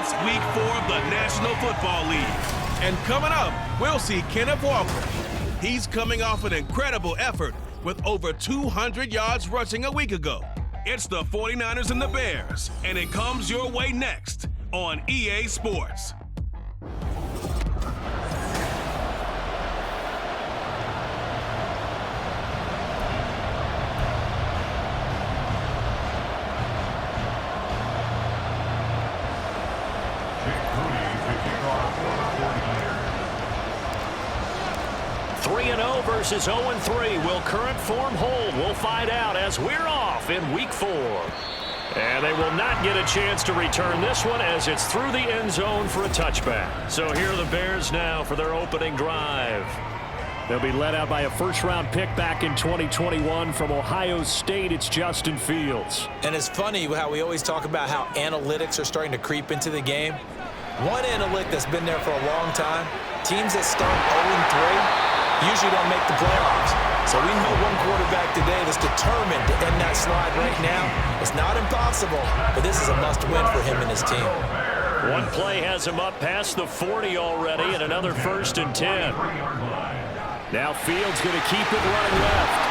It's week 4 of the National Football League. And coming up, we'll see Kenneth Walker. He's coming off an incredible effort with over 200 yards rushing a week ago. It's the 49ers and the Bears, and it comes your way next on EA Sports. Versus 0-3. Will current form hold? We'll find out as we're off in week 4. And they will not get a chance to return this one as it's through the end zone for a touchback. So here are the Bears now for their opening drive. They'll be led out by a first-round pick back in 2021 from Ohio State. It's Justin Fields. And it's funny how we always talk about how analytics are starting to creep into the game. One analytic that's been there for a long time, teams that start 0-3 usually don't make the playoffs. So we know one quarterback today that's determined to end that slide right now. It's not impossible, but this is a must-win for him and his team. One play has him up past the 40 already, and another 1st and 10. Now Fields going to keep it running left.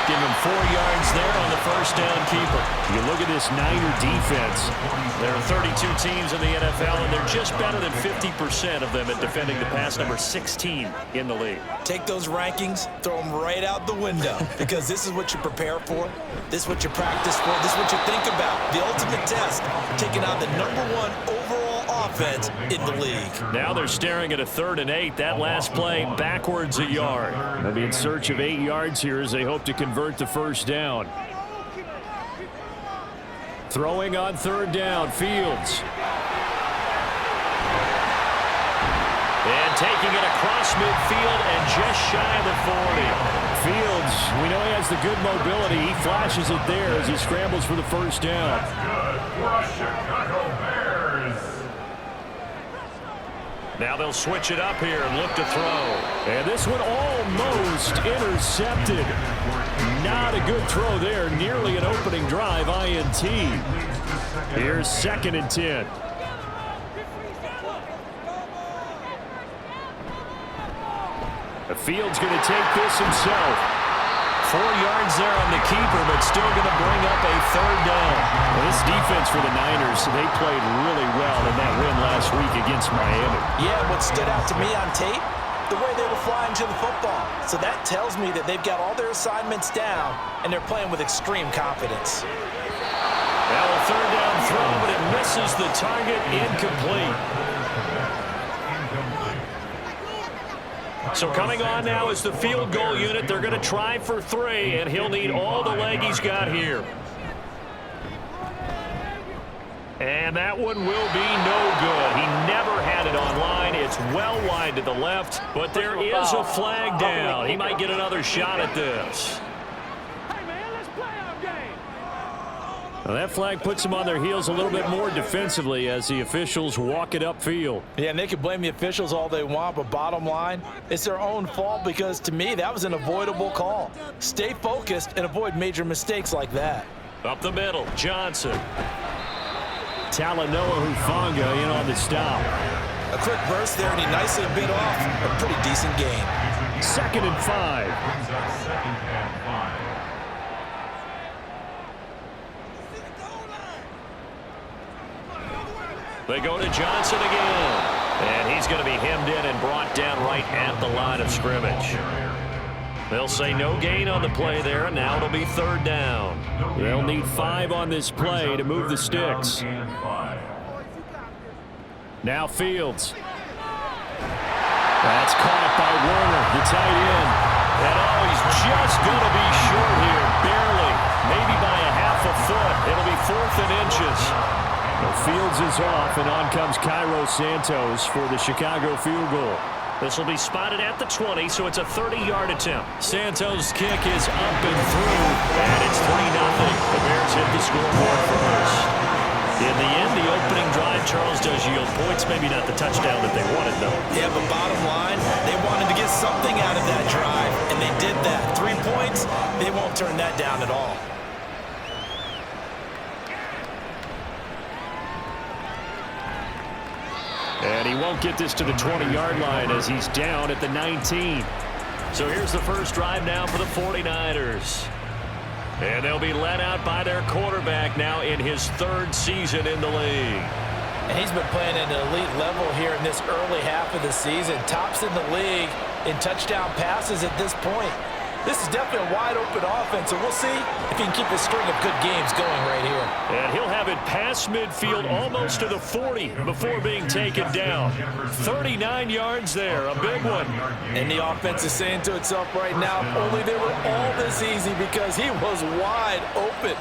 Give him 4 yards there on the first down keeper. You look at this Niner defense. There are 32 teams in the NFL, and they're just better than 50% of them at defending the pass, number 16 in the league. Take those rankings, throw them right out the window, because this is what you prepare for. This is what you practice for. This is what you think about. The ultimate test, taking on the #1 overall offense in the league. Now they're staring at a 3rd and 8. That last play backwards a yard. They'll be in search of 8 yards here as they hope to convert the first down. Throwing on 3rd down, Fields. And taking it across midfield and just shy of the 40. Fields, we know he has the good mobility. He flashes it there as he scrambles for the first down. Now they'll switch it up here and look to throw. And this one almost intercepted. Not a good throw there. Nearly an opening drive INT. Here's 2nd and 10. The Fields going to take this himself. 4 yards there on the keeper, but still going to bring up a 3rd down. Well, this defense for the Niners, they played really well in that win last week against Miami. Yeah, what stood out to me on tape, the way they were flying to the football. So that tells me that they've got all their assignments down, and they're playing with extreme confidence. Now a 3rd down throw, but it misses the target, incomplete. So coming on now is the field goal unit. They're going to try for 3, and he'll need all the leg he's got here. And that one will be no good. He never had it on line. It's well wide to the left, but there is a flag down. He might get another shot at this. Well, that flag puts them on their heels a little bit more defensively as the officials walk it upfield. Yeah, and they can blame the officials all they want, but bottom line, it's their own fault because, to me, that was an avoidable call. Stay focused and avoid major mistakes like that. Up the middle, Johnson. Talanoa Hufanga in on the stop. A quick burst there, and he nicely bit off a pretty decent gain. 2nd and 5. They go to Johnson again. And he's going to be hemmed in and brought down right at the line of scrimmage. They'll say no gain on the play there, and now it'll be 3rd down. They'll need 5 on this play to move the sticks. Now Fields. That's caught by Warner, the tight end. And he's just going to be short here, barely, maybe by a half a foot. It'll be 4th and inches. Well, Fields is off, and on comes Cairo Santos for the Chicago field goal. This will be spotted at the 20, so it's a 30-yard attempt. Santos' kick is up and through, and it's 3-0. The Bears hit the scoreboard first. In the end, the opening drive, Charles, does yield points. Maybe not the touchdown that they wanted, though. Yeah, but bottom line, they wanted to get something out of that drive, and they did that. 3 points, they won't turn that down at all. And he won't get this to the 20-yard line as he's down at the 19. So here's the first drive now for the 49ers. And they'll be led out by their quarterback now in his third season in the league. And he's been playing at an elite level here in this early half of the season. Tops in the league in touchdown passes at this point. This is definitely a wide-open offense, and we'll see if he can keep his string of good games going right here. And he'll have it past midfield almost to the 40 before being taken down. 39 yards there, a big one. And the offense is saying to itself right now, only they were all this easy because he was wide open.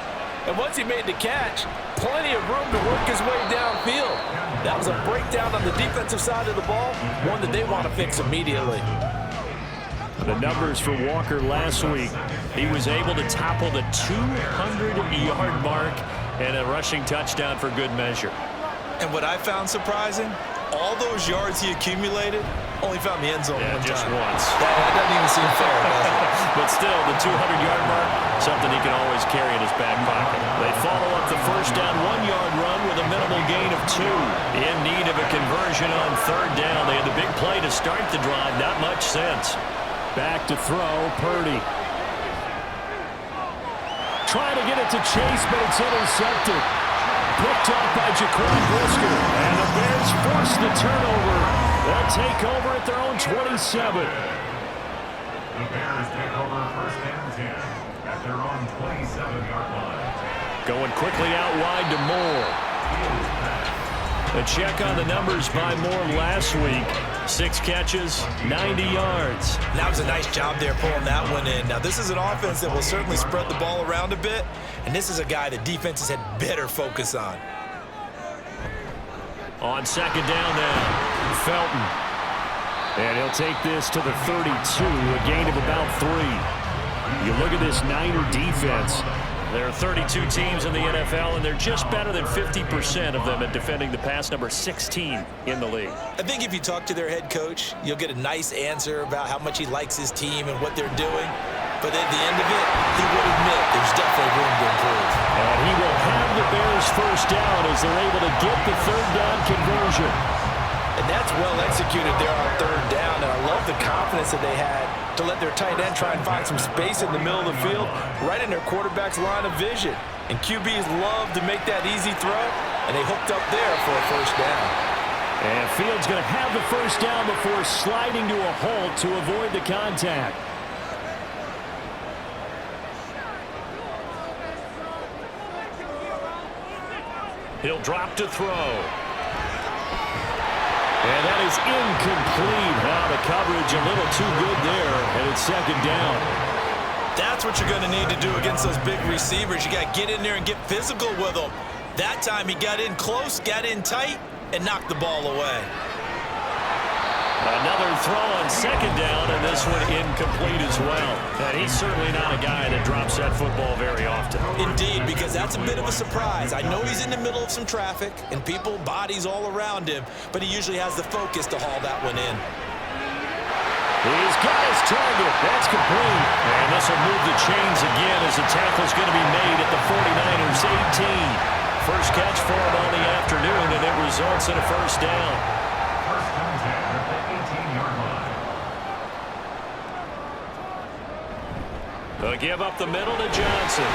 And once he made the catch, plenty of room to work his way downfield. That was a breakdown on the defensive side of the ball, one that they want to fix immediately. The numbers for Walker last week, he was able to topple the 200-yard mark and a rushing touchdown for good measure. And what I found surprising, all those yards he accumulated, only found the end zone one just time. once. That doesn't even seem fair, does it? But still, the 200-yard mark, something he can always carry in his back pocket. They follow up the first down 1-yard run with a minimal gain of 2. In need of a conversion on third down. They had the big play to start the drive, not much sense. Back to throw, Purdy. Trying to get it to Chase, but it's intercepted. Picked up by Jaquan Brisker. And the Bears force the turnover. They'll take over at their own 27. The Bears take over first and 10 at their own 27-yard line. Going quickly out wide to Moore. A check on the numbers by Moore last week. 6 catches, 90 yards. That was a nice job there pulling that one in. Now, this is an offense that will certainly spread the ball around a bit, and this is a guy that defenses had better focus on. On second down now, Felton. And he'll take this to the 32, a gain of about 3. You look at this Niner defense. There are 32 teams in the NFL, and they're just better than 50% of them at defending the pass, number 16 in the league. I think if you talk to their head coach, you'll get a nice answer about how much he likes his team and what they're doing. But at the end of it, he would admit there's definitely room to improve. And he will have the Bears first down as they're able to get the third down conversion. And that's well executed there on third down. And I love the confidence that they had to let their tight end try and find some space in the middle of the field, right in their quarterback's line of vision. And QBs love to make that easy throw, and they hooked up there for a first down. And Fields going to have the first down before sliding to a halt to avoid the contact. He'll drop to throw. And that is incomplete. Now the coverage a little too good there, and it's second down. That's what you're going to need to do against those big receivers. You got to get in there and get physical with them. That time he got in close, got in tight, and knocked the ball away. Another throw on second down, and this one incomplete as well. And he's certainly not a guy that drops that football very often. Indeed, because that's a bit of a surprise. I know he's in the middle of some traffic and people, bodies all around him, but he usually has the focus to haul that one in. He's got his target. That's complete. And this will move the chains again as the tackle's going to be made at the 49ers 18. First catch for him on the afternoon, and it results in a first down. First and 10 at the 18-yard line. They'll give up the middle to Johnson.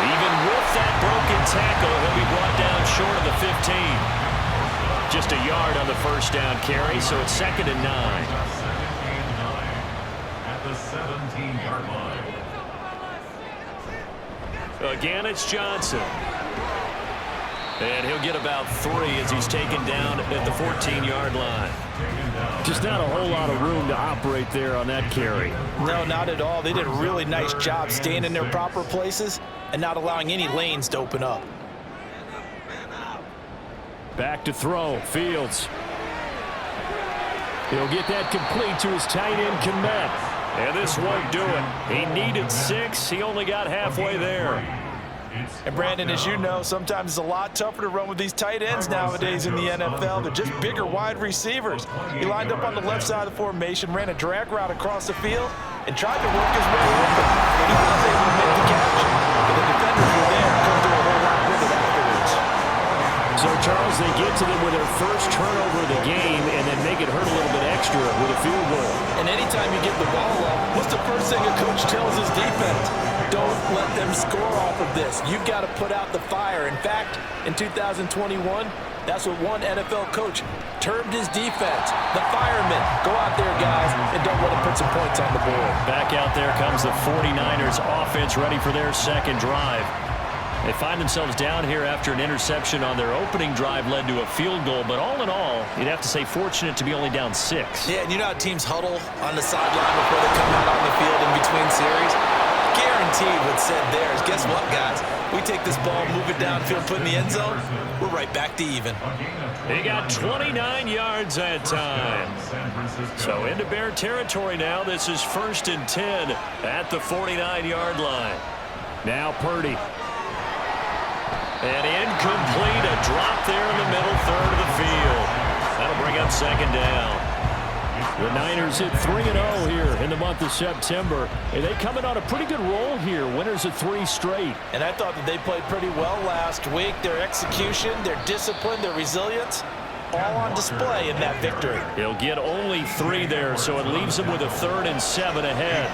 Even with that broken tackle, he'll be brought down short of the 15. Just a yard on the first down carry, so it's second and 9. Second and 9 at the 17-yard line. Again, it's Johnson. And he'll get about 3 as he's taken down at the 14-yard line. Just not a whole lot of room to operate there on that carry. No, not at all. They did a really nice job staying in their proper places and not allowing any lanes to open up. Back to throw, Fields. He'll get that complete to his tight end, Kmet. And this won't do it. He needed 6. He only got halfway there. And Brandon, as you know, sometimes it's a lot tougher to run with these tight ends nowadays in the NFL. They're just bigger wide receivers. He lined up on the left side of the formation, ran a drag route across the field, and tried to work his way open. But he was able to make the catch. But the defenders were there and couldn't do a whole lot with it afterwards. So, Charles, they get to them with their first turnover of the game and then make it hurt a little bit extra with a field goal. And anytime you give the ball up, what's the first thing a coach tells his defense? Don't let them score off of this. You've got to put out the fire. In fact, in 2021, that's what one NFL coach termed his defense. The firemen. Go out there, guys, and don't let them put some points on the board. Back out there comes the 49ers offense ready for their second drive. They find themselves down here after an interception on their opening drive led to a field goal. But all in all, you'd have to say fortunate to be only down 6. Yeah, and you know how teams huddle on the sideline before they come out on the field in between series? Guaranteed what said theirs. Guess what, guys? We take this ball, move it downfield, put in the end zone, we're right back to even. They got 29 yards that time. So into Bear territory now. This is 1st and 10 at the 49-yard line. Now Purdy. And incomplete, a drop there in the middle third of the field. That'll bring up second down. The Niners at 3-0 here in the month of September. And they coming on a pretty good roll here. Winners of 3 straight. And I thought that they played pretty well last week. Their execution, their discipline, their resilience, all on display in that victory. They'll get only 3 there, so it leaves them with a 3rd and 7 ahead.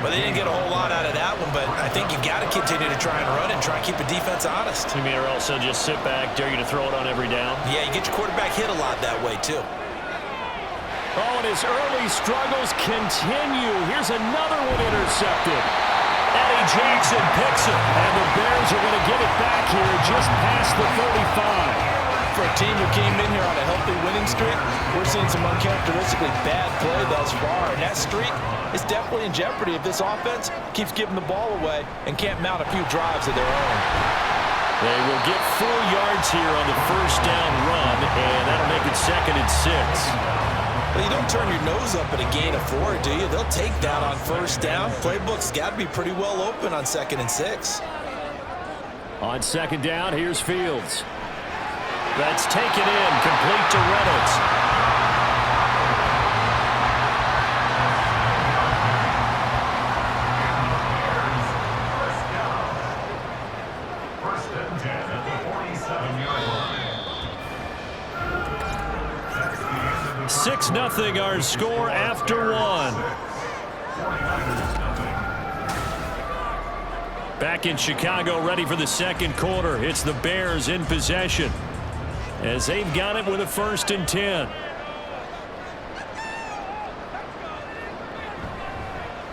Well, they didn't get a whole lot out of that one, but I think you've got to continue to try and run and try and keep the defense honest. You mean, or also just sit back, dare you to throw it on every down? Yeah, you get your quarterback hit a lot that way, too. Oh, and his early struggles continue. Here's another one intercepted. Eddie Jackson picks it, and the Bears are going to get it back here just past the 35. For a team who came in here on a healthy winning streak, we're seeing some uncharacteristically bad play thus far, and that streak is definitely in jeopardy if this offense keeps giving the ball away and can't mount a few drives of their own. They will get 4 yards here on the first down run, and that'll make it 2nd and 6. Well, you don't turn your nose up at a gain of 4, do you? They'll take that on first down. Playbook's got to be pretty well open on 2nd and 6. On 2nd down, here's Fields. That's taken in, complete to Reynolds. First and 10 at the 47-yard line. 6-0 our score after 1. Back in Chicago, ready for the second quarter. It's the Bears in possession, as they've got it with a 1st and 10.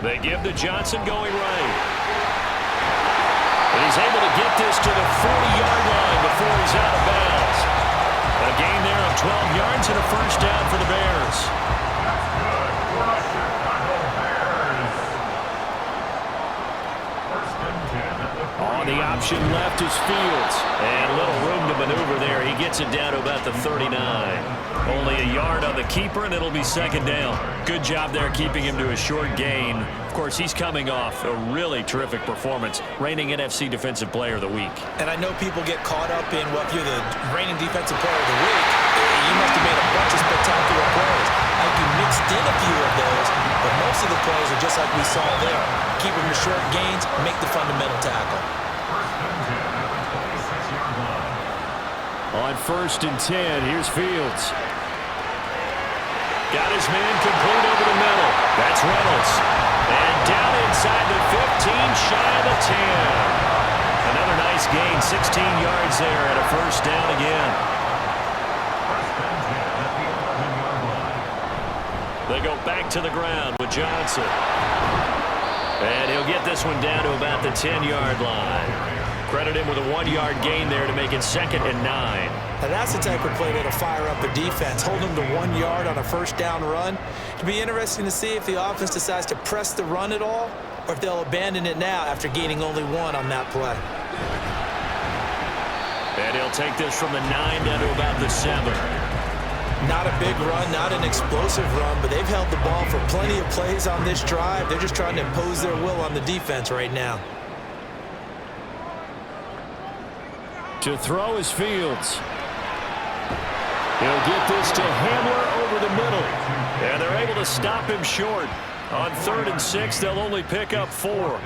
They give to Johnson going right. And he's able to get this to the 40-yard line before he's out of bounds. A gain there of 12 yards and a first down for the Bears. On the option left is Fields. And a little room to maneuver there. He gets it down to about the 39. Only a yard on the keeper, and it'll be 2nd down. Good job there keeping him to a short gain. Of course, he's coming off a really terrific performance, reigning NFC Defensive Player of the Week. And I know people get caught up in, well, if you're the reigning Defensive Player of the Week, you must have made a bunch of spectacular plays. I think you mixed in a few of those, but most of the plays are just like we saw there. Keep them to short gains, make the fundamental tackle. On 1st and 10, here's Fields. Got his man complete over the middle. That's Reynolds. And down inside the 15, shy of the 10. Another nice gain, 16 yards there and a first down again. They go back to the ground with Johnson. And he'll get this one down to about the 10-yard line. Credit him with a 1-yard gain there to make it 2nd and 9. Now that's the type of play that'll fire up a defense. Hold them to 1 yard on a first down run. It'll be interesting to see if the offense decides to press the run at all, or if they'll abandon it now after gaining only 1 on that play. And he'll take this from the 9 down to about the 7. Not a big run, not an explosive run, but they've held the ball for plenty of plays on this drive. They're just trying to impose their will on the defense right now. To throw is Fields. He'll get this to Hamler over the middle. And they're able to stop him short. On 3rd and 6, they'll only pick up 4.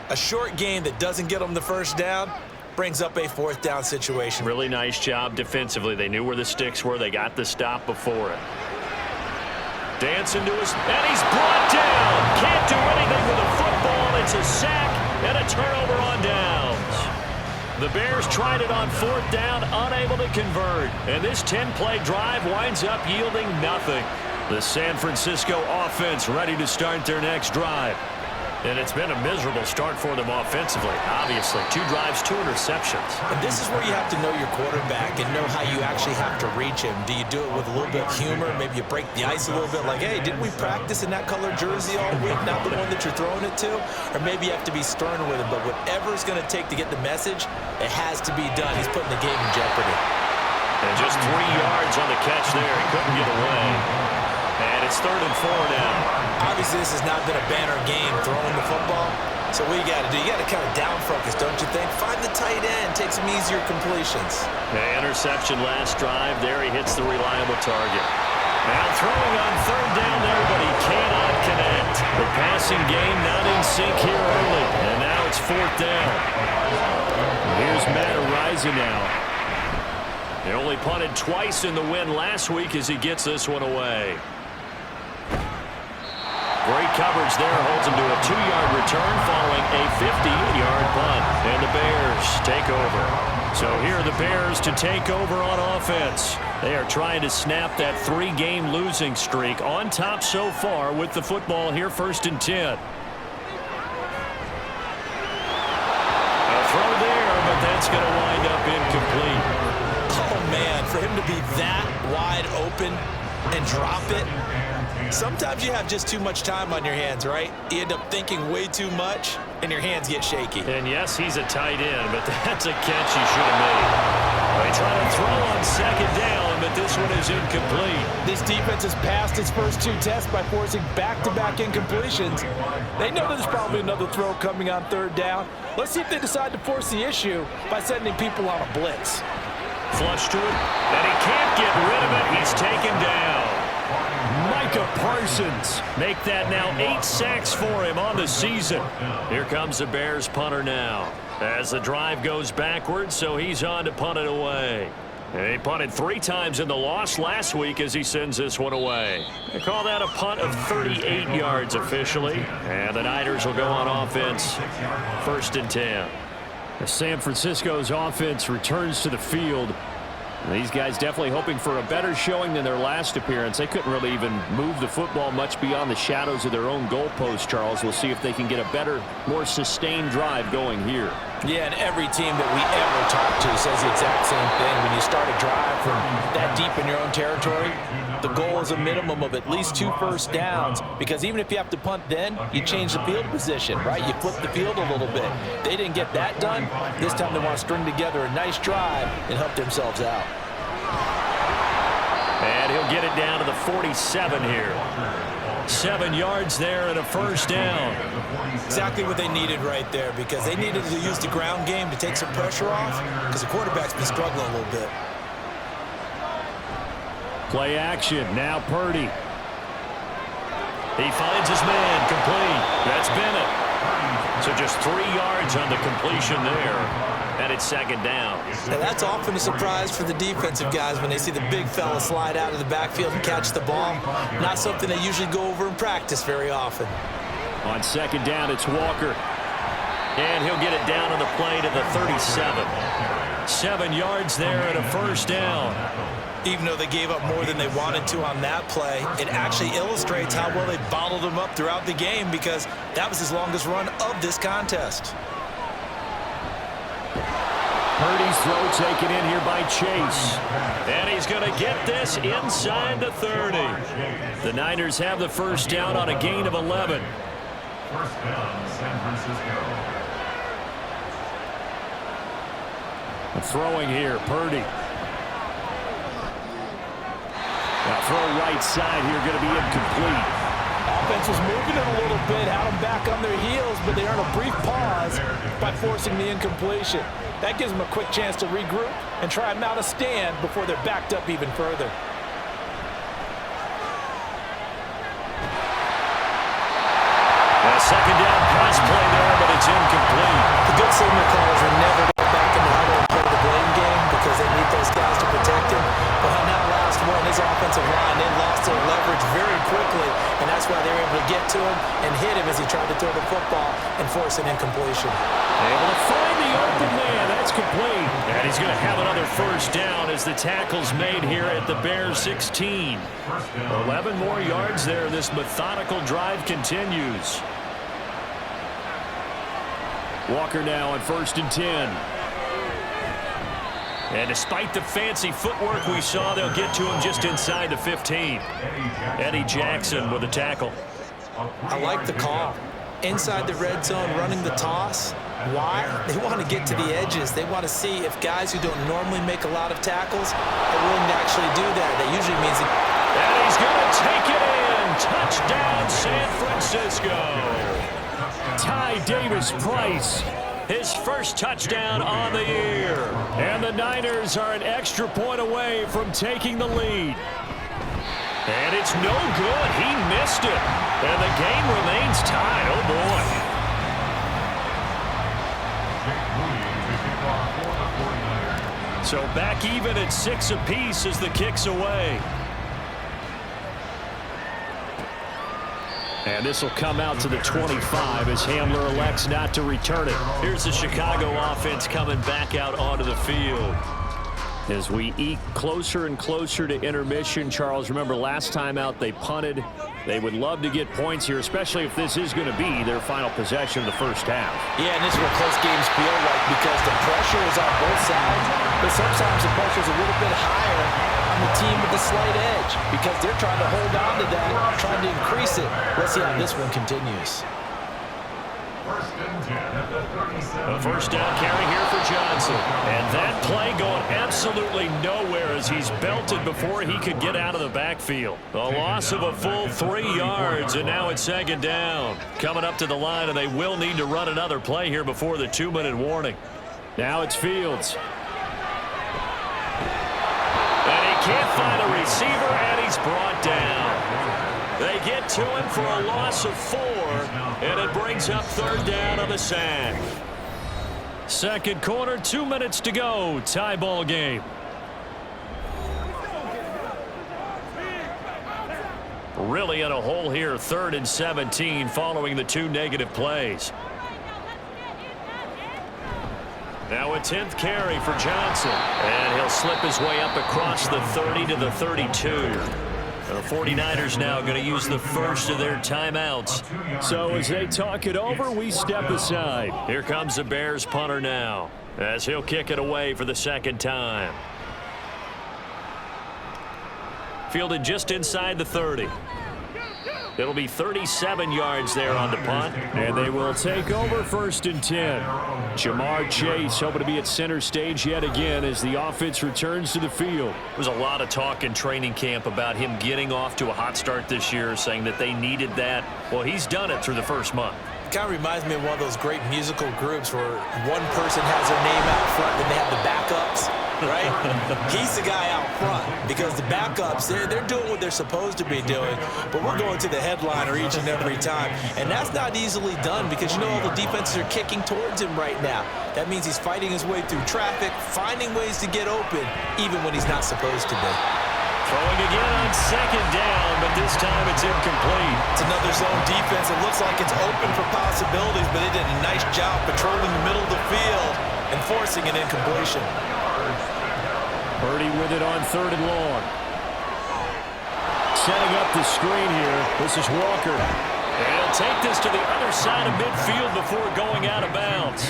A short gain that doesn't get them the first down, brings up a 4th down situation. Really nice job defensively. They knew where the sticks were. They got the stop before it. Dancing to his, and he's brought down. Can't do anything with a football. It's a sack and a turnover on downs. The Bears tried it on 4th down, unable to convert. And this 10-play drive winds up yielding nothing. The San Francisco offense ready to start their next drive. And it's been a miserable start for them offensively, obviously. 2 drives, 2 interceptions. And this is where you have to know your quarterback and know how you actually have to reach him. Do you do it with a little bit of humor? Maybe you break the ice a little bit like, hey, didn't we practice in that color jersey all week, not the one that you're throwing it to? Or maybe you have to be sterner with him. But whatever it's going to take to get the message, it has to be done. He's putting the game in jeopardy. And just 3 yards on the catch there. He couldn't get away. And it's 3rd and 4 now. Obviously, this has not been a banner game throwing the football. So what you got to do, you got to kind of down focus, don't you think? Find the tight end, take some easier completions. The interception last drive. There he hits the reliable target. Now throwing on 3rd down there, but he cannot connect. The passing game not in sync here early. And now it's 4th down. Here's Matt Araiza now. He only punted twice in the win last week as he gets this one away. Great coverage there, holds him to a 2-yard return following a 50-yard punt. And the Bears take over. So here are the Bears to take over on offense. They are trying to snap that 3-game losing streak, on top so far with the football here, 1st and 10. A throw there, but that's going to wind up incomplete. Oh, man, for him to be that wide open and drop it. Sometimes you have just too much time on your hands, right? You end up thinking way too much, and your hands get shaky. And yes, he's a tight end, but that's a catch he should have made. They try to throw on 2nd down, but this one is incomplete. This defense has passed its first 2 tests by forcing back-to-back incompletions. They know there's probably another throw coming on 3rd down. Let's see if they decide to force the issue by sending people on a blitz. Flush to it, and he can't get rid of it. He's taken down. Micah Parsons make that now 8 sacks for him on the season. Here comes the Bears punter now as the drive goes backwards, so he's on to punt it away. And he punted 3 times in the loss last week as he sends this one away. They call that a punt of 38 yards officially. And the Niners will go on offense, 1st and 10. San Francisco's offense returns to the field. These guys definitely hoping for a better showing than their last appearance. They couldn't really even move the football much beyond the shadows of their own goalpost, Charles. We'll see if they can get a better, more sustained drive going here. Yeah, and every team that we ever talk to says the exact same thing. When you start a drive from that deep in your own territory, the goal is a minimum of at least 2 first downs, because even if you have to punt then, you change the field position, right? You flip the field a little bit. They didn't get that done. This time they want to string together a nice drive and help themselves out. And he'll get it down to the 47 here. 7 yards there and a 1st down. Exactly what they needed right there, because they needed to use the ground game to take some pressure off, because the quarterback's been struggling a little bit. Play action, now Purdy. He finds his man, complete. That's Bennett. So just 3 yards on the completion there. And it's 2nd down. Now that's often a surprise for the defensive guys when they see the big fella slide out of the backfield and catch the ball. Not something they usually go over in practice very often. On 2nd down, it's Walker. And he'll get it down on the play to the 37. 7 yards there and a 1st down. Even though they gave up more than they wanted to on that play, it actually illustrates how well they bottled them up throughout the game, because that was his longest run of this contest. Purdy's throw taken in here by Chase. And he's going to get this inside the 30. The Niners have the 1st down on a gain of 11. 1st down, San Francisco. Throwing here, Purdy. Now throw right side here, going to be incomplete. Offense was moving it a little bit, had them back on their heels, but they earn a brief pause by forcing the incompletion. That gives them a quick chance to regroup and try and mount a stand before they're backed up even further. A 2nd down pass play there, but it's incomplete. The good signal callers are never back in the to him and hit him as he tried to throw the football and force an incompletion. Able to find the open man. That's complete. And he's going to have another first down as the tackle's made here at the Bears 16. 11 more yards there. This methodical drive continues. Walker now on 1st and 10. And despite the fancy footwork we saw, they'll get to him just inside the 15. Eddie Jackson with a tackle. I like the call. Inside the red zone, running the toss. Why? They want to get to the edges. They want to see if guys who don't normally make a lot of tackles are willing to actually do that. That usually means... And he's going to take it in. Touchdown, San Francisco. Ty Davis-Price, his first touchdown on the year. And the Niners are an extra point away from taking the lead. And it's no good. He missed it. And the game remains tied. Oh, boy. So back even at 6 apiece as the kick's away. And this will come out to the 25 as Hamler elects not to return it. Here's the Chicago offense coming back out onto the field. As we eke closer and closer to intermission, Charles, remember last time out they punted. They would love to get points here, especially if this is going to be their final possession of the first half. Yeah, and this is what close games feel like because the pressure is on both sides, but sometimes the pressure is a little bit higher on the team with the slight edge because they're trying to hold on to that, trying to increase it. Let's see how this one continues. A first down carry here for Johnson. And that play going absolutely nowhere as he's belted before he could get out of the backfield. A loss of a full 3 yards, and now it's 2nd down. Coming up to the line, and they will need to run another play here before the 2-minute warning. Now it's Fields. And he can't find a receiver, and he's brought down. They get to him for a loss of 4, and it brings up 3rd down on the sack. Second quarter, 2 minutes to go. Tie ball game. Really in a hole here, 3rd and 17 following the 2 negative plays. Now a 10th carry for Johnson. And he'll slip his way up across the 30 to the 32. The 49ers now going to use the first of their timeouts. So as they talk it over, we step aside. Here comes the Bears punter now as he'll kick it away for the 2nd time. Fielded just inside the 30. It'll be 37 yards there on the punt. And they will take over 1st and 10. Jamar Chase hoping to be at center stage yet again as the offense returns to the field. There's a lot of talk in training camp about him getting off to a hot start this year, saying that they needed that. Well, he's done it through the first month. It kind of reminds me of one of those great musical groups where one person has their name out front and they have the backups. Right? He's the guy out front because the backups, they're doing what they're supposed to be doing, but we're going to the headliner each and every time, and that's not easily done because, you know, all the defenses are kicking towards him right now. That means he's fighting his way through traffic, finding ways to get open, even when he's not supposed to be. Throwing again on 2nd down, but this time it's incomplete. It's another zone defense. It looks like it's open for possibilities, but they did a nice job patrolling the middle of the field and forcing an incompletion. Purdy with it on 3rd and long. Setting up the screen here. This is Walker. And he'll take this to the other side of midfield before going out of bounds.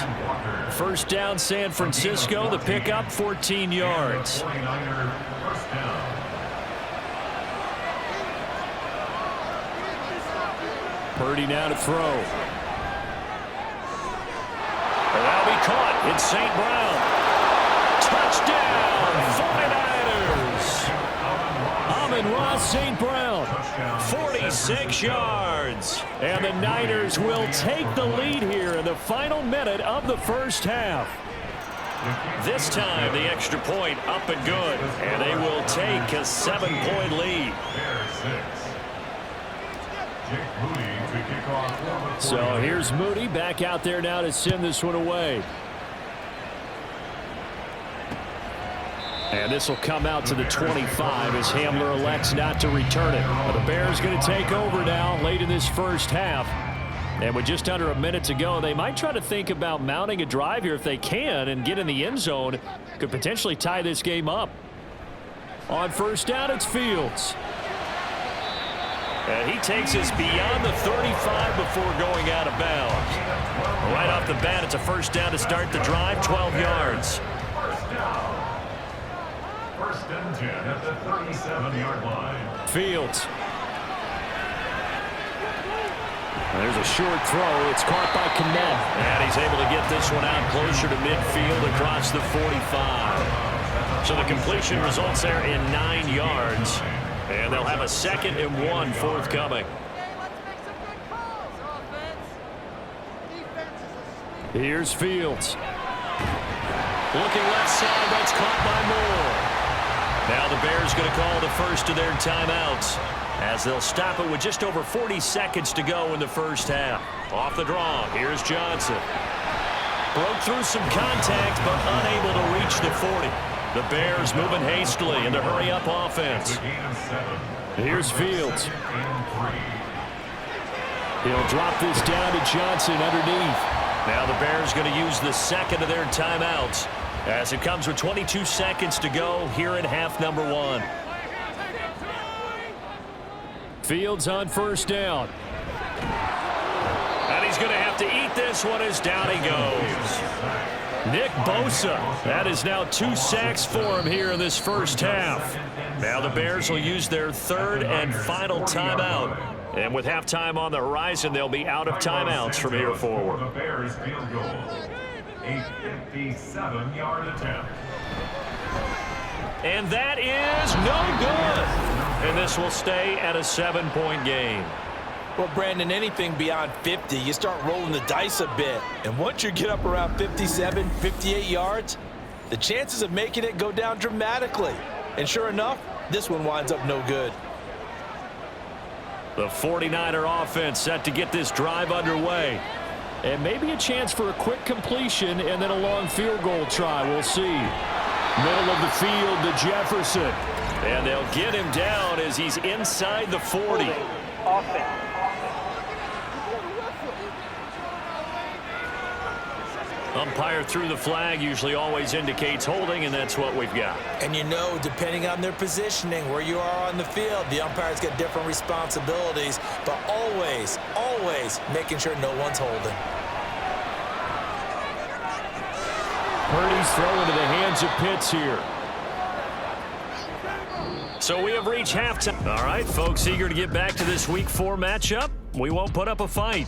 First down, San Francisco. The pickup, 14 yards. Purdy now to throw. And that'll be caught. It's St. Brown. Touchdown, 49ers. Amon-Ra St. Brown, 46 yards. And the Niners will take the lead here in the final minute of the first half. This time, the extra point up and good. And they will take a 7-point lead. So here's Moody back out there now to send this one away. And this will come out to the 25 as Hamler elects not to return it. But the Bears going to take over now late in this first half. And with just under a minute to go, they might try to think about mounting a drive here if they can and get in the end zone. Could potentially tie this game up. On first down, it's Fields. And he takes us beyond the 35 before going out of bounds. Right off the bat, it's a first down to start the drive, 12 yards. First and 10 at the 37-yard line. Fields. There's a short throw. It's caught by Kmet. And he's able to get this one out closer to midfield across the 45. So the completion results there in 9 yards. And they'll have a 2nd and 1 forthcoming. Here's Fields. Looking left side. That's caught by Moore. Now the Bears going to call the first of their timeouts, as they'll stop it with just over 40 seconds to go in the first half. Off the draw, here's Johnson. Broke through some contact, but unable to reach the 40. The Bears moving hastily in the hurry-up offense. Here's Fields. He'll drop this down to Johnson underneath. Now the Bears going to use the 2nd of their timeouts, as it comes with 22 seconds to go here in half number 1. Fields on first down. And he's going to have to eat this one as down he goes. Nick Bosa. That is now 2 sacks for him here in this first half. Now the Bears will use their 3rd and final timeout. And with halftime on the horizon, they'll be out of timeouts from here forward. The Bears field goal. A 57-yard attempt. And that is no good. And this will stay at a 7-point game. Well, Brandon, anything beyond 50, you start rolling the dice a bit. And once you get up around 57, 58 yards, the chances of making it go down dramatically. And sure enough, this one winds up no good. The 49er offense set to get this drive underway. And maybe a chance for a quick completion and then a long field goal try. We'll see. Middle of the field to Jefferson. And they'll get him down as he's inside the 40. Umpire threw the flag, usually always indicates holding, and that's what we've got. And you know, depending on their positioning, where you are on the field, the umpires get different responsibilities, but always, always making sure no one's holding. Purdy's throw into the hands of Pitts here. So we have reached halftime. All right, folks, eager to get back to this Week 4 matchup. We won't put up a fight.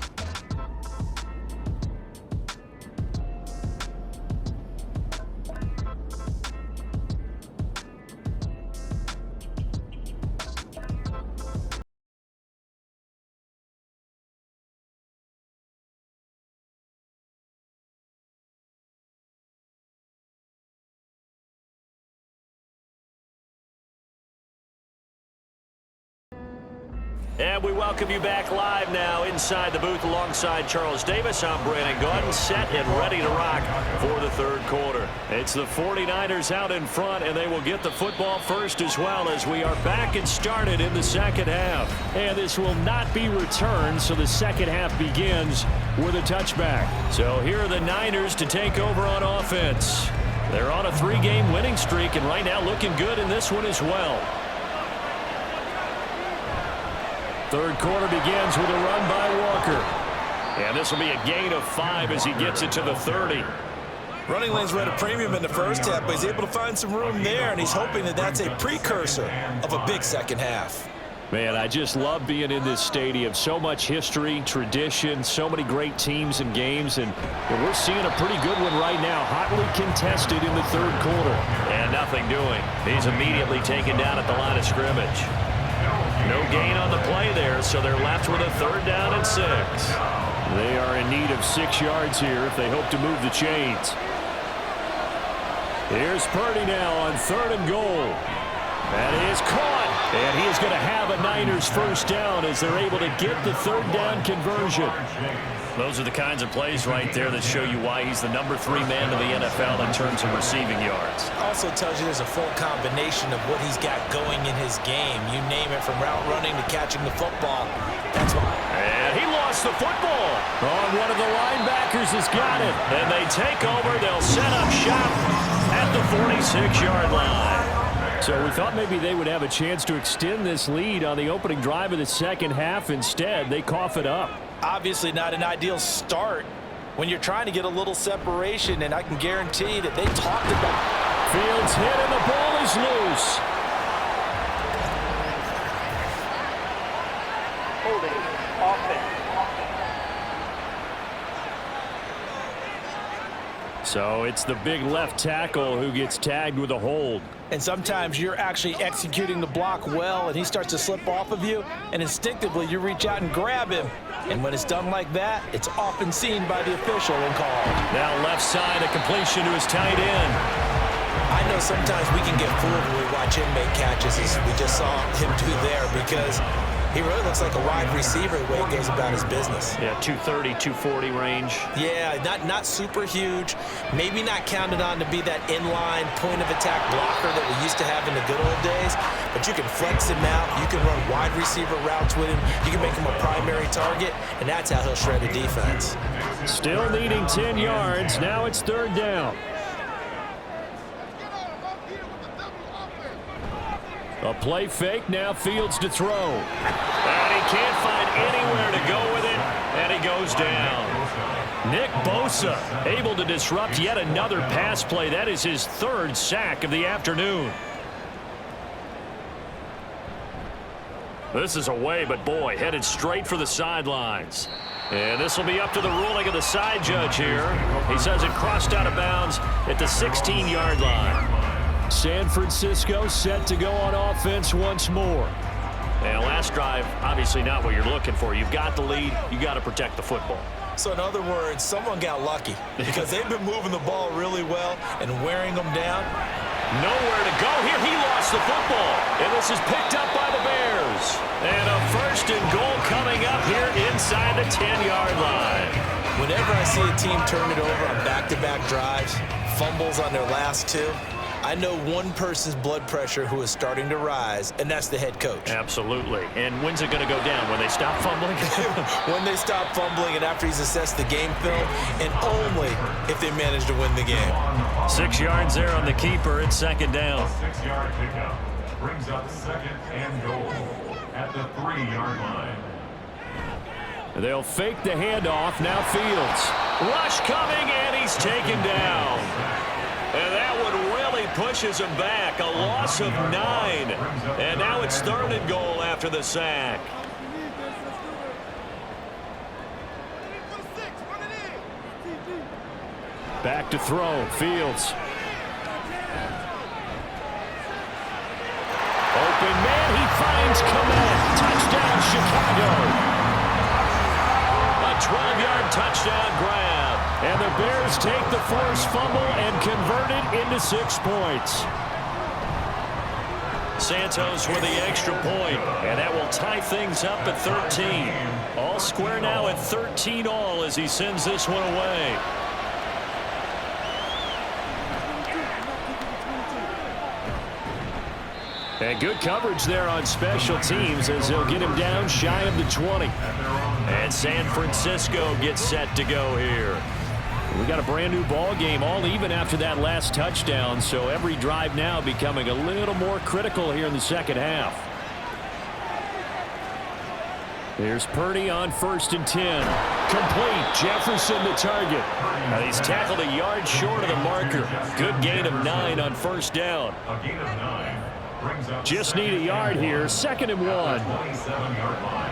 And we welcome you back live now inside the booth alongside Charles Davis. I'm Brandon Gordon, set and ready to rock for the 3rd quarter. It's the 49ers out in front, and they will get the football first as well, as we are back and started in the 2nd half. And this will not be returned, so the 2nd half begins with a touchback. So here are the Niners to take over on offense. They're on a 3-game winning streak, and right now looking good in this one as well. 3rd quarter begins with a run by Walker. And this will be a gain of 5 as he gets it to the 30. Running lanes were at a premium in the first half, but he's able to find some room there, and he's hoping that that's a precursor of a big 2nd half. Man, I just love being in this stadium. So much history, tradition, so many great teams and games, and we're seeing a pretty good one right now, hotly contested in the 3rd quarter. And nothing doing. He's immediately taken down at the line of scrimmage. No gain on the play there, so they're left with a 3rd down and 6. They are in need of 6 yards here if they hope to move the chains. Here's Purdy now on 3rd and goal. That is caught, and he is going to have a Niners first down as they're able to get the 3rd down conversion. Those are the kinds of plays right there that show you why he's the #3 man in the NFL in terms of receiving yards. Also tells you there's a full combination of what he's got going in his game. You name it, from route running to catching the football. That's why. And he lost the football. Oh, one of the linebackers has got it. And they take over. They'll set up shop at the 46-yard line. So we thought maybe they would have a chance to extend this lead on the opening drive of the second half. Instead, they cough it up. Obviously not an ideal start when you're trying to get a little separation, and I can guarantee that they talked about. Fields hit and the ball is loose. Holding offense. So it's the big left tackle who gets tagged with a hold. And sometimes you're actually executing the block well, and he starts to slip off of you, and instinctively you reach out and grab him. And when it's done like that, it's often seen by the official and called. Now left side, a completion to his tight end. I know sometimes we can get fooled when we watch him make catches, as we just saw him do there, because he really looks like a wide receiver the way he goes about his business. Yeah, 230, 240 range. Yeah, not super huge. Maybe not counted on to be that inline point-of-attack blocker that we used to have in the good old days, but you can flex him out. You can run wide receiver routes with him. You can make him a primary target, and that's how he'll shred a defense. Still needing 10 yards. Now it's third down. A play fake, now Fields to throw. And he can't find anywhere to go with it, and he goes down. Nick Bosa able to disrupt yet another pass play. That is his third sack of the afternoon. This is away, but boy, headed straight for the sidelines. And this will be up to the ruling of the side judge here. He says it crossed out of bounds at the 16-yard line. San Francisco set to go on offense once more. And last drive, obviously not what you're looking for. You've got the lead. You got to protect the football. So in other words, someone got lucky because they've been moving the ball really well and wearing them down. Nowhere to go here. He lost the football. And this is picked up by the Bears. And a first and goal coming up here inside the 10-yard line. Whenever I see a team turn it over on back-to-back drives, fumbles on their last two, I know one person's blood pressure who is starting to rise, and that's the head coach. Absolutely. And when's it going to go down? When they stop fumbling? When they stop fumbling and after he's assessed the game film, and only if they manage to win the game. 6 yards there on the keeper. It's second down. 6-yard pickup brings up second and goal at the 3-yard line. They'll fake the handoff. Now Fields. Rush coming, and he's taken down. And that one really pushes him back. A loss of 9. And now it's third and goal after the sack. Back to throw. Fields. Open man. He finds Kmet. Touchdown, Chicago. A 12-yard touchdown grab. And the Bears take the forced fumble and convert it into 6 points. Santos with the extra point, and that will tie things up at 13. All square now at 13 all as he sends this one away. And good coverage there on special teams as they'll get him down shy of the 20. And San Francisco gets set to go here. We got a brand new ball game, all even after that last touchdown, so every drive now becoming a little more critical here in the second half. Here's Purdy on 1st and 10. Complete. Jefferson the target. And he's tackled a yard short of the marker. Good gain of 9 on 1st down. A gain of 9 brings up Just need a yard here. 2nd and 1. 27-yard line.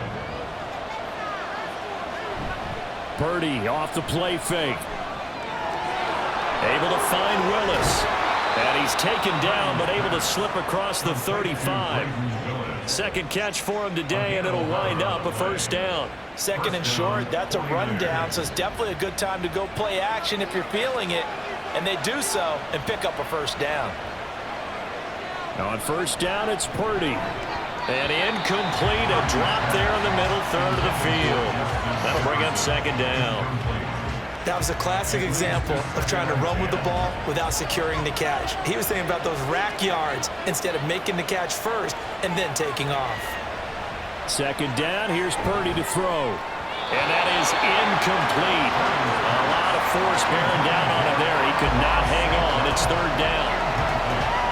Purdy off the play fake. Able to find Willis. And he's taken down, but able to slip across the 35. Second catch for him today, and it'll wind up a 1st down. 2nd and short, that's a rundown, so it's definitely a good time to go play action if you're feeling it. And they do so and pick up a 1st down. On 1st down, it's Purdy. And incomplete, a drop there in the middle third of the field. That'll bring up second down. That was a classic example of trying to run with the ball without securing the catch. He was thinking about those rack yards instead of making the catch first and then taking off. Second down, here's Purdy to throw. And that is incomplete. A lot of force bearing down on him there. He could not hang on. It's third down.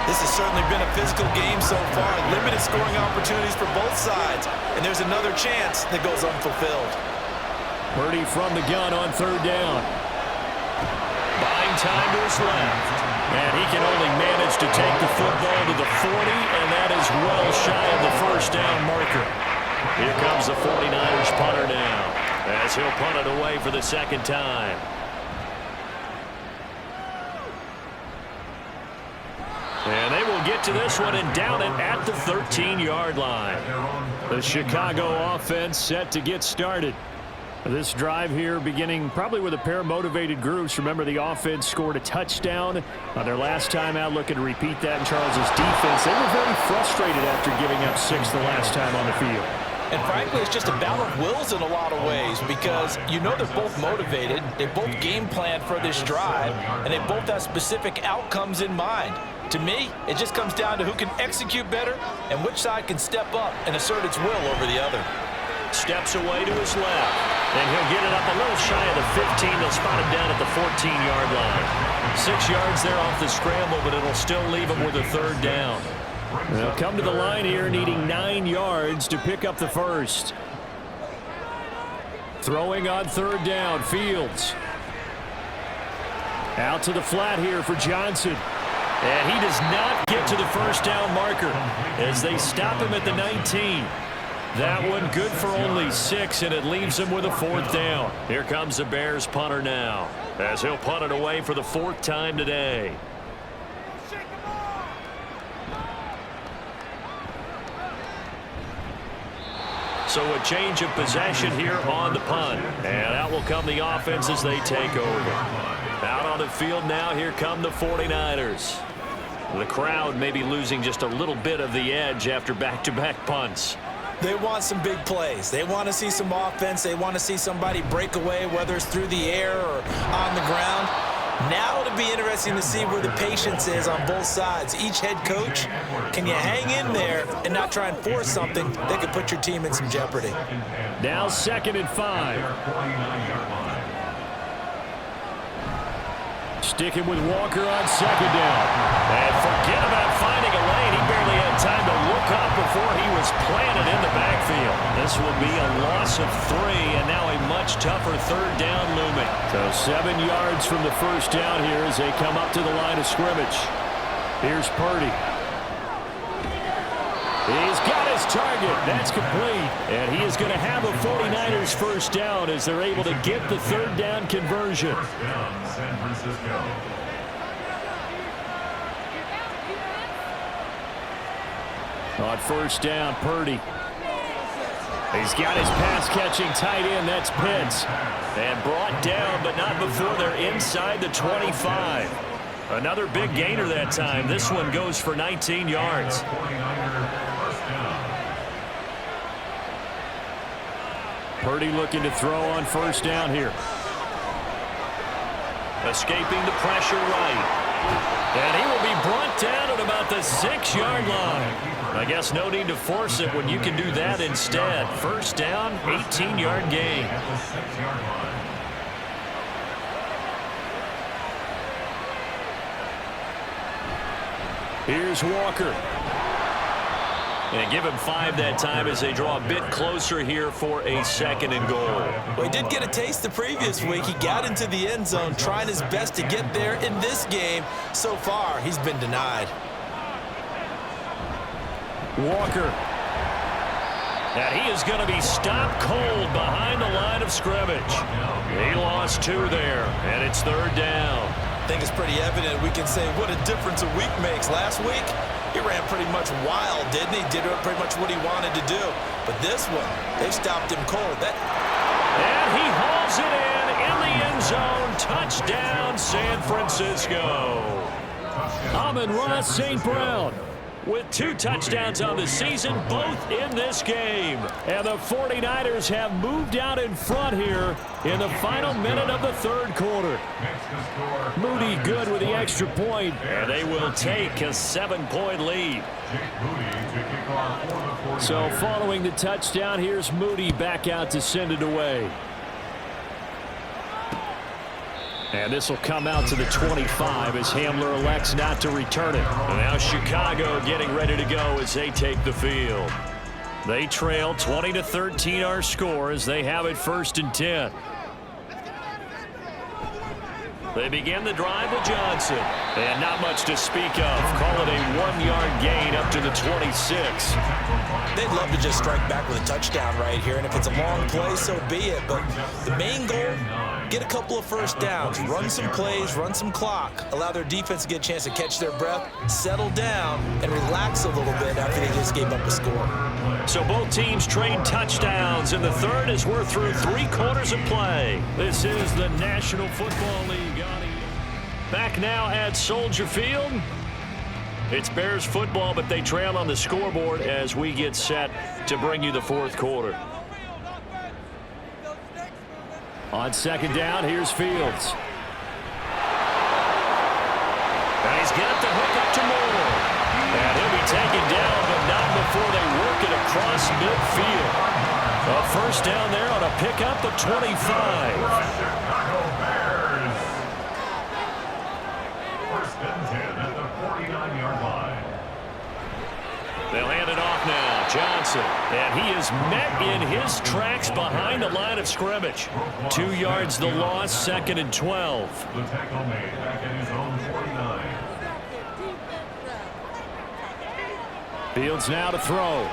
This has certainly been a physical game so far. Limited scoring opportunities for both sides. And there's another chance that goes unfulfilled. Purdy from the gun on third down. Buying time to his left. And he can only manage to take the football to the 40, and that is well shy of the first down marker. Here comes the 49ers punter now, as he'll punt it away for the second time. And they will get to this one and down it at the 13-yard line. The Chicago offense set to get started. This drive here beginning probably with a pair of motivated groups. Remember, the offense scored a touchdown on their last time out, looking to repeat that in Charles's defense. They were very frustrated after giving up 6 the last time on the field. And frankly, it's just a battle of wills in a lot of ways because you know they're both motivated, they both game plan for this drive, and they both have specific outcomes in mind. To me, it just comes down to who can execute better and which side can step up and assert its will over the other. Steps away to his left, and he'll get it up a little shy of the 15. They'll spot him down at the 14-yard line. 6 yards there off the scramble, but it'll still leave him with a third down. They'll come to the line here needing 9 yards to pick up the first. Throwing on third down, Fields. Out to the flat here for Johnson. And he does not get to the first down marker as they stop him at the 19. That one good for only 6, and it leaves him with a fourth down. Here comes the Bears punter now, as he'll punt it away for the 4th time today. So a change of possession here on the punt. And out will come the offense as they take over. Out on the field now, here come the 49ers. The crowd may be losing just a little bit of the edge after back-to-back punts. They want some big plays. They want to see some offense. They want to see somebody break away, whether it's through the air or on the ground. Now it'll be interesting to see where the patience is on both sides. Each head coach, can you hang in there and not try and force something that could put your team in some jeopardy? Now 2nd and 5. Sticking with Walker on 2nd down. And forget about finding a lane. He barely had time to look up before he was planted in the backfield. This will be a loss of 3, and now a much tougher third down looming. So 7 yards from the first down here as they come up to the line of scrimmage. Here's Purdy. He's got his target. That's complete. And he is going to have a 49ers first down as they're able to get the third down conversion. First down, San Francisco. On first down, Purdy. He's got his pass-catching tight end. That's Pitts. And brought down, but not before they're inside the 25. Another big gainer that time. This one goes for 19 yards. Purdy looking to throw on first down here. Escaping the pressure right. And he will be brought down at about the 6-yard line. I guess no need to force it when you can do that instead. First down, 18-yard gain. Here's Walker. And give him 5 that time as they draw a bit closer here for a 2nd and goal. Well, he did get a taste the previous week. He got into the end zone, trying his best to get there in this game. So far, he's been denied. Walker. And he is going to be stopped cold behind the line of scrimmage. He lost 2 there, and it's third down. I think it's pretty evident we can say what a difference a week makes. Last week, he ran pretty much wild, didn't he? Did pretty much what he wanted to do. But this one, they stopped him cold. And he hauls it in the end zone. Touchdown, San Francisco. Amon-Ra St. Brown with 2 touchdowns on the season, both in this game. And the 49ers have moved out in front here in the final minute of the third quarter. Moody good with the extra point, and they will take a 7-point lead. So following the touchdown, here's Moody back out to send it away. And this will come out to the 25 as Hamler elects not to return it. And now Chicago getting ready to go as they take the field. They trail 20-13 our score as they have it 1st and 10. They begin the drive with Johnson. And not much to speak of. Call it a 1-yard gain up to the 26. They'd love to just strike back with a touchdown right here, and if it's a long play, so be it. But the main goal, get a couple of first downs, run some plays, run some clock, allow their defense to get a chance to catch their breath, settle down, and relax a little bit after they just gave up a score. So both teams trade touchdowns in the third as we're through 3 quarters of play. This is the National Football League. Back now at Soldier Field. It's Bears football, but they trail on the scoreboard as we get set to bring you the 4th quarter. On 2nd down, here's Fields. And he's got the hook up to Moore. And he'll be taken down, but not before they work it across midfield. A first down there on a pickup of 25. They'll hand it off now. Johnson. And he is met in his tracks behind the line of scrimmage. 2 yards the loss, 2nd and 12. The tackle made back at his own 49. Fields now to throw.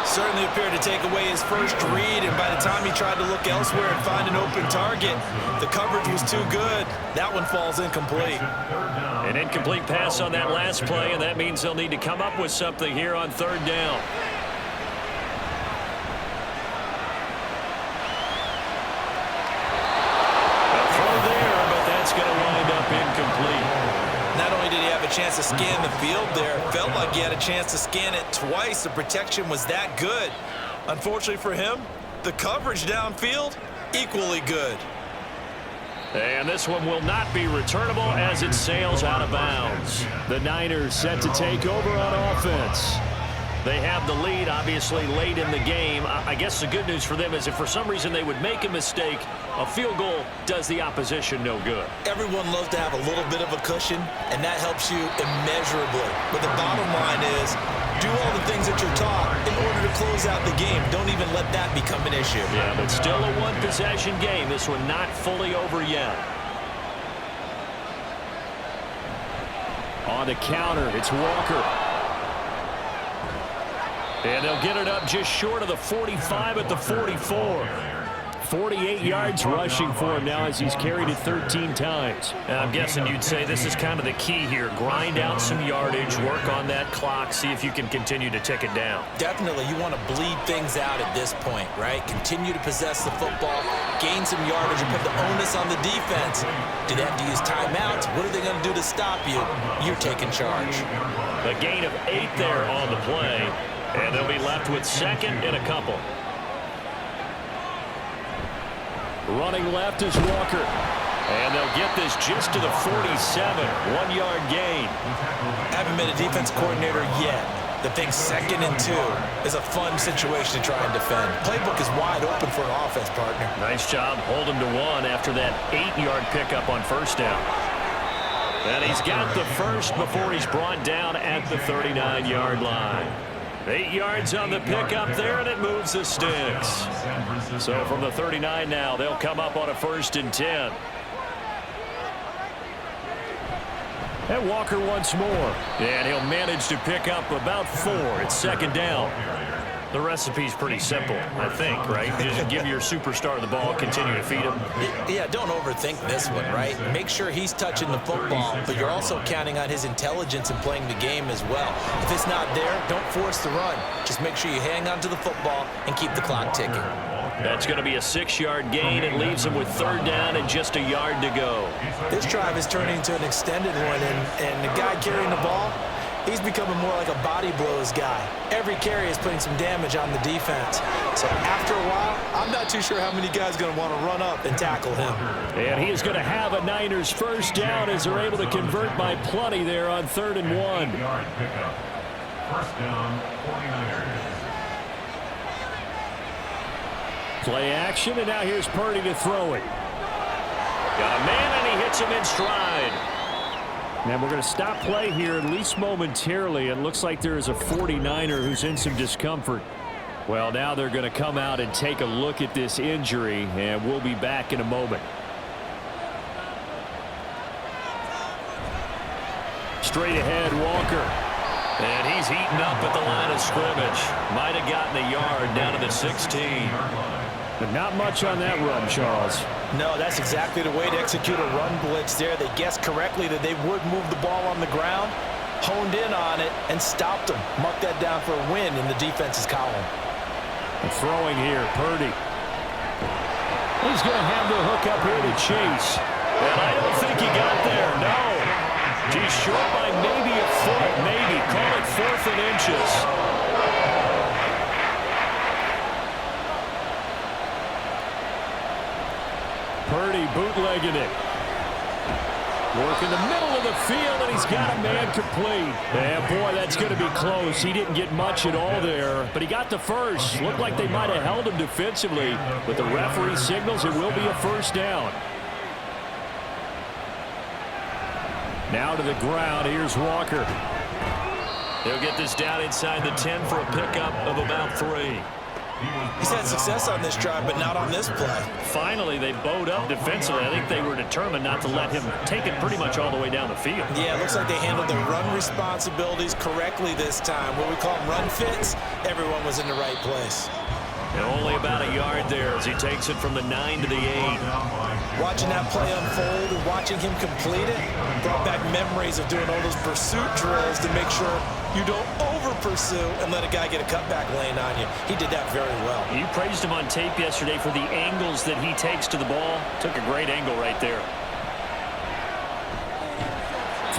Certainly appeared to take away his first read, and by the time he tried to look elsewhere and find an open target, the coverage was too good. That one falls incomplete. An incomplete pass on that last play, and that means they'll need to come up with something here on 3rd down. A throw there, but that's going to wind up incomplete. Not only did he have a chance to scan the field there, felt like he had a chance to scan it twice. The protection was that good. Unfortunately for him, the coverage downfield, equally good. And this one will not be returnable as it sails out of bounds. The Niners set to take over on offense. They have the lead, obviously, late in the game. I guess the good news for them is if for some reason they would make a mistake, a field goal does the opposition no good. Everyone loves to have a little bit of a cushion, and that helps you immeasurably. But the bottom line is, do all the things that you're taught in order to close out the game. Don't even let that become an issue. Yeah, but still a 1-possession game. This one not fully over yet. On the counter, it's Walker. And they'll get it up just short of the 45 at the 44. 48 yards rushing for him now as he's carried it 13 times. And I'm guessing you'd say this is kind of the key here. Grind out some yardage, work on that clock, see if you can continue to tick it down. Definitely, you want to bleed things out at this point, right? Continue to possess the football, gain some yardage, and put the onus on the defense. Do they have to use timeouts? What are they going to do to stop you? You're taking charge. A gain of 8 there on the play, and they'll be left with 2nd and a couple. Running left is Walker. And they'll get this just to the 47. 1-yard gain. Haven't been a defense coordinator yet. The thing 2nd and 2 is a fun situation to try and defend. Playbook is wide open for an offense, partner. Nice job holding to 1 after that 8-yard pickup on 1st down. And he's got the first before he's brought down at the 39-yard line. 8 yards on the pickup there, and it moves the sticks. So from the 39 now, they'll come up on a 1st and 10. And Walker once more. And he'll manage to pick up about 4. It's 2nd down. The recipe's pretty simple, I think, right? Just give your superstar the ball, continue to feed him. Yeah, don't overthink this one, right? Make sure he's touching the football, but you're also counting on his intelligence in playing the game as well. If it's not there, don't force the run. Just make sure you hang on to the football and keep the clock ticking. That's going to be a 6-yard gain. It leaves them with 3rd down and just a yard to go. This drive is turning into an extended one, and the guy carrying the ball, he's becoming more like a body blows guy. Every carry is putting some damage on the defense. So after a while, I'm not too sure how many guys are going to want to run up and tackle him. And he is going to have a Niners 1st down as they're able to convert by plenty there on 3rd and 1. 1st down, 49ers. Play action, and now here's Purdy to throw it. Got a man, and he hits him in stride. And we're going to stop play here, at least momentarily. It looks like there is a 49er who's in some discomfort. Well, now they're going to come out and take a look at this injury, and we'll be back in a moment. Straight ahead, Walker. And he's heating up at the line of scrimmage. Might have gotten a yard down to the 16. But not much on that run, Charles. No, that's exactly the way to execute a run blitz there. They guessed correctly that they would move the ball on the ground, honed in on it, and stopped them. Mark that down for a win in the defense's column. And throwing here, Purdy. He's going to have the hook up here to Chase. And I don't think he got there, no. He's short by maybe a foot, maybe. Call it 4th and inches. Purdy bootlegging it. Work in the middle of the field, and he's got a man complete. And boy, that's going to be close. He didn't get much at all there, but he got the first. Looked like they might have held him defensively, but the referee signals it will be a 1st down. Now to the ground. Here's Walker. They'll get this down inside the 10 for a pickup of about 3. He's had success on this drive, but not on this play. Finally, they bowed up defensively. I think they were determined not to let him take it pretty much all the way down the field. Yeah, it looks like they handled their run responsibilities correctly this time. What we call them run fits, everyone was in the right place. And only about a yard there as he takes it from the 9 to the 8. Watching that play unfold and watching him complete it brought back memories of doing all those pursuit drills to make sure you don't over-pursue and let a guy get a cutback lane on you. He did that very well. You praised him on tape yesterday for the angles that he takes to the ball. Took a great angle right there.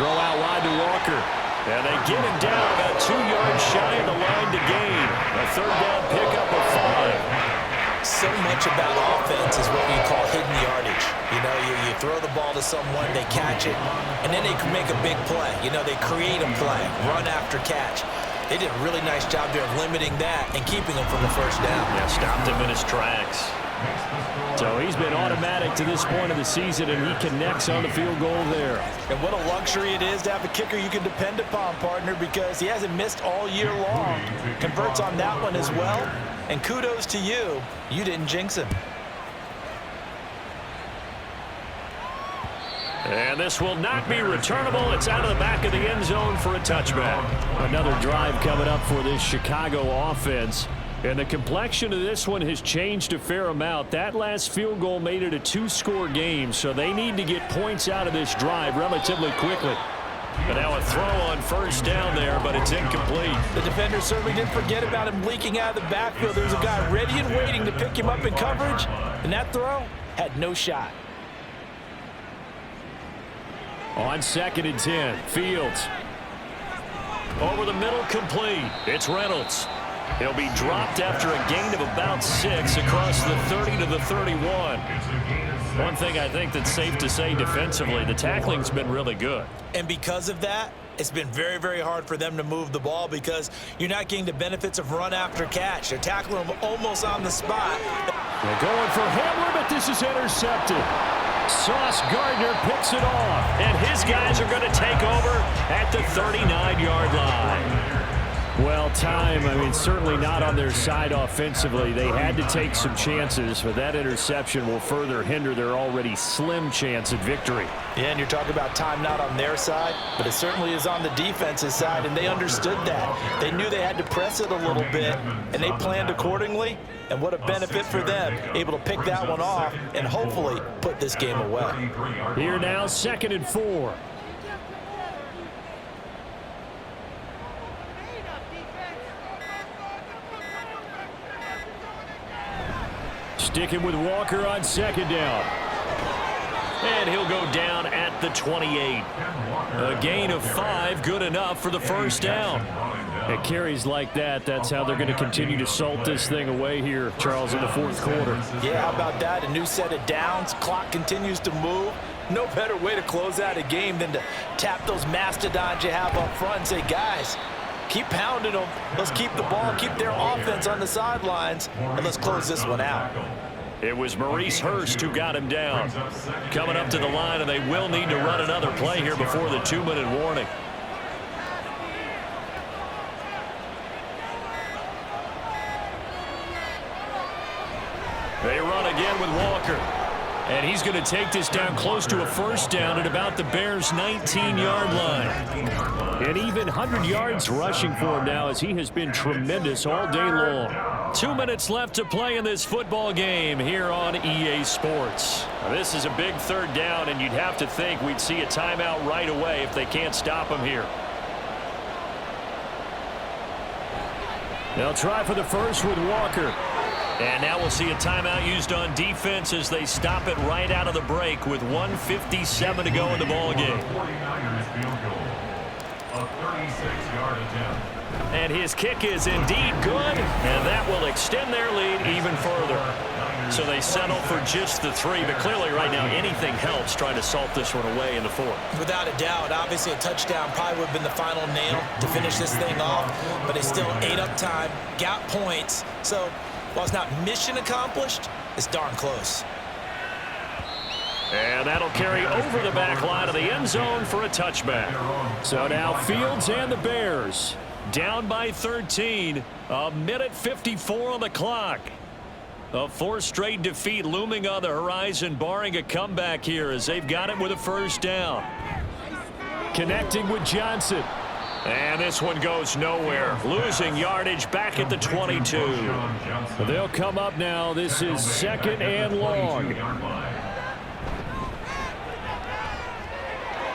Throw out wide to Walker. And they get him down about 2 yards shy of the line to gain. A 3rd down pickup of 5. So much about offense is what we call hidden yardage. You know, you throw the ball to someone, they catch it, and then they can make a big play. You know, they create a play, run after catch. They did a really nice job there of limiting that and keeping him from the 1st down. Yeah, stopped him in his tracks. So he's been automatic to this point of the season, and he connects on the field goal there. And what a luxury it is to have a kicker you can depend upon, partner, because he hasn't missed all year long. Converts on that one as well. And kudos to you. You didn't jinx him. And this will not be returnable. It's out of the back of the end zone for a touchback. Another drive coming up for this Chicago offense. And the complexion of this one has changed a fair amount. That last field goal made it a 2-score game, so they need to get points out of this drive relatively quickly. But now a throw on 1st down there, but it's incomplete. The defender certainly didn't forget about him leaking out of the backfield. There was a guy ready and waiting to pick him up in coverage, and that throw had no shot. On 2nd and 10, Fields. Over the middle, complete. It's Reynolds. He'll be dropped after a gain of about 6 across the 30 to the 31. One thing I think that's safe to say defensively, the tackling's been really good. And because of that, it's been very, very hard for them to move the ball because you're not getting the benefits of run after catch. They're tackling them almost on the spot. They're going for Hamler, but this is intercepted. Sauce Gardner picks it off. And his guys are going to take over at the 39-yard line. Well, time, certainly not on their side offensively. They had to take some chances, but that interception will further hinder their already slim chance at victory. Yeah, and you're talking about time not on their side, but it certainly is on the defense's side, and they understood that. They knew they had to press it a little bit, and they planned accordingly, and what a benefit for them, able to pick that one off and hopefully put this game away. Here now, 2nd and 4. Sticking with Walker on second down. And he'll go down at the 28. A gain of 5, good enough for the first down. At carries like that, that's how they're going to continue to salt this thing away here, Charles, in the fourth quarter. Yeah, how about that? A new set of downs. Clock continues to move. No better way to close out a game than to tap those mastodons you have up front and say, guys, keep pounding them. Let's keep the ball, keep their offense on the sidelines, and let's close this one out. It was Maurice Hurst who got him down. Coming up to the line, and they will need to run another play here before the 2-minute warning. They run again with Walker. And he's going to take this down close to a first down at about the Bears' 19-yard line. And even 100 yards rushing for him now, as he has been tremendous all day long. 2 minutes left to play in this football game here on EA Sports. Now, this is a big third down, and you'd have to think we'd see a timeout right away if they can't stop him here. They'll try for the first with Walker. And now we'll see a timeout used on defense as they stop it right out of the break with 1:57 to go in the ball game. And his kick is indeed good, and that will extend their lead even further. So they settle for just the 3, but clearly right now anything helps trying to salt this one away in the 4th. Without a doubt, obviously a touchdown probably would have been the final nail to finish this thing off, but they still ate up time, got points, so while it's not mission accomplished, it's darn close. And that'll carry over the back line of the end zone for a touchback. So now Fields and the Bears down by 13. 1:54 on the clock. A 4th straight defeat looming on the horizon, barring a comeback here as they've got it with a first down. Connecting with Johnson. And this one goes nowhere. Losing yardage back at the 22. They'll come up now. This is 2nd and long.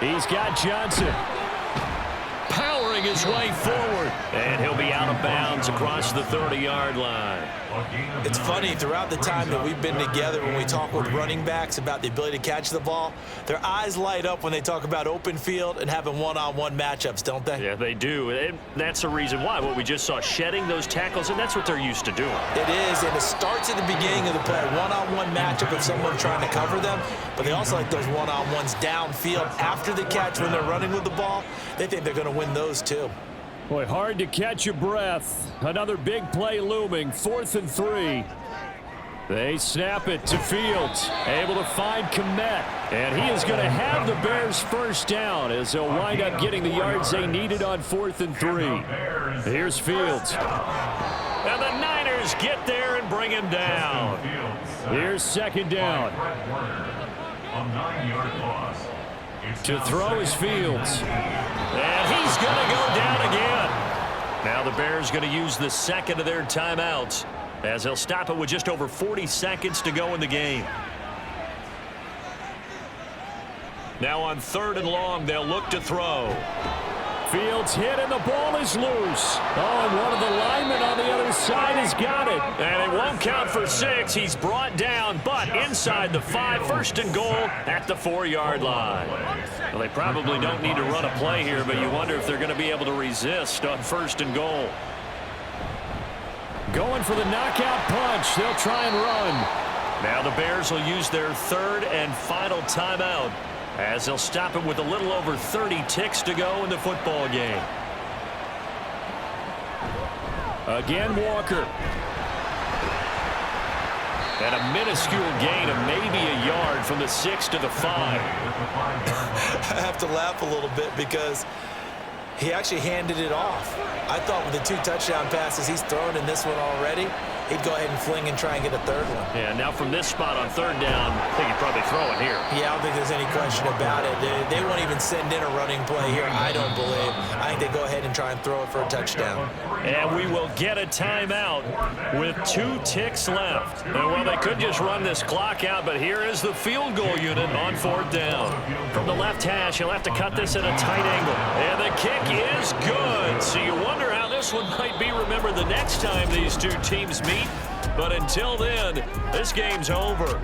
He's got Johnson. Powering his way forward. And he'll be out of bounds across the 30-yard line. It's funny, throughout the time that we've been together, when we talk with running backs about the ability to catch the ball, their eyes light up when they talk about open field and having one-on-one matchups, don't they? Yeah, they do. And that's the reason why. What we just saw, shedding those tackles, and that's what they're used to doing. It is, and it starts at the beginning of the play. One-on-one matchup with someone trying to cover them, but they also like those one-on-ones downfield after the catch when they're running with the ball. They think they're going to win those too. Boy, hard to catch your breath. Another big play looming. 4th and 3. They snap it to Fields. Able to find Kmet. And he is going to have the Bears first down as they'll wind up getting the yards they needed on 4th and 3. Here's Fields. And the Niners get there and bring him down. Here's 2nd down. To throw is Fields. And he's going to go down again. Now the Bears going to use the second of their timeouts as they'll stop it with just over 40 seconds to go in the game. Now on 3rd and long, they'll look to throw. Fields hit and the ball is loose. Oh, and one of the linemen on the other side has got it. And it won't count for 6. He's brought down, but inside the 5. 1st and goal at the 4-yard line. Well, they probably don't need to run a play here, but you wonder if they're going to be able to resist on 1st and goal. Going for the knockout punch. They'll try and run. Now the Bears will use their 3rd and final timeout as they'll stop it with a little over 30 ticks to go in the football game. Again, Walker. And a minuscule gain of maybe a yard from the 6 to the 5. I have to laugh a little bit because he actually handed it off. I thought with the 2 touchdown passes he's thrown in this one already, he'd go ahead and fling and try and get a 3rd one. Yeah, now from this spot on 3rd down, I think he'd probably throw it here. Yeah, I don't think there's any question about it. They won't even send in a running play here, I don't believe. I think they go ahead and try and throw it for a touchdown. And we will get a timeout with 2 ticks left. And well, they could just run this clock out, but here is the field goal unit on 4th down. From the left hash, he'll have to cut this at a tight angle. And the kick is good. So you wonder how this one might be remembered the next time these two teams meet. But until then, this game's over.